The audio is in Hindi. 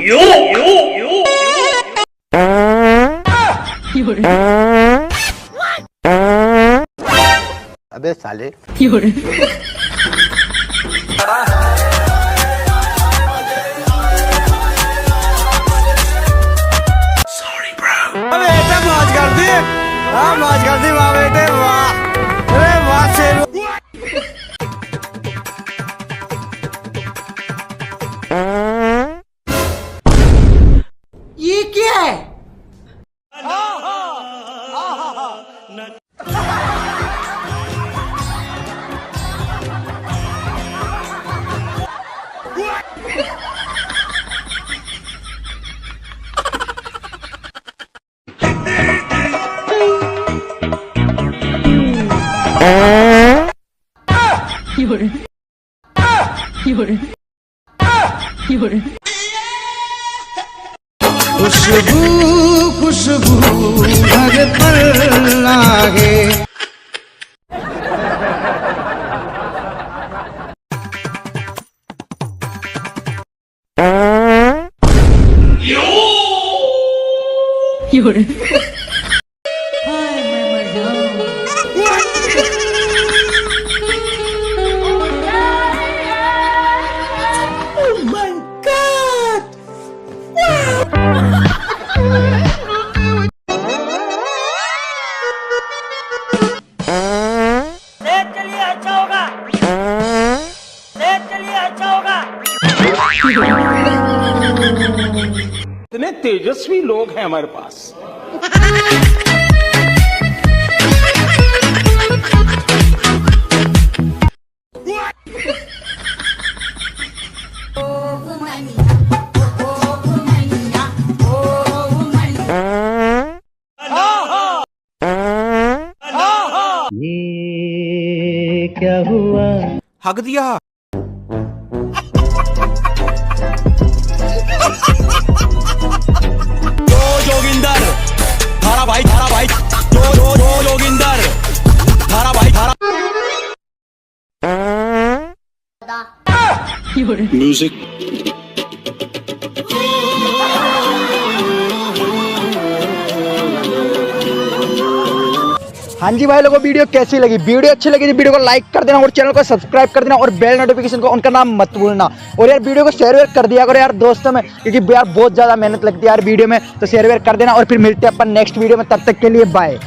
अबे साले मौज कर दी, मौज कर दी वाह बेटे वाह, अरे वाह शेर। ये क्या है? खुशबू खुशबू घर पर लागे। इतने तेजस्वी लोग हैं हमारे पास। ये क्या हुआ? हक दिया। जोगिंदर धारा भाई जोगिंदर धारा भाई म्यूजिक। हाँ जी भाई लोगों, वीडियो कैसी लगी? वीडियो अच्छी लगी तो वीडियो को लाइक कर देना और चैनल को सब्सक्राइब कर देना और बेल नोटिफिकेशन को उनका नाम मत भूलना। और यार वीडियो को शेयर कर दिया करो यार दोस्तों में, क्योंकि यार बहुत ज़्यादा मेहनत लगती है यार वीडियो में, तो शेयर कर देना। और फिर मिलते हैं अपन नेक्स्ट वीडियो में, तब तक के लिए बाय।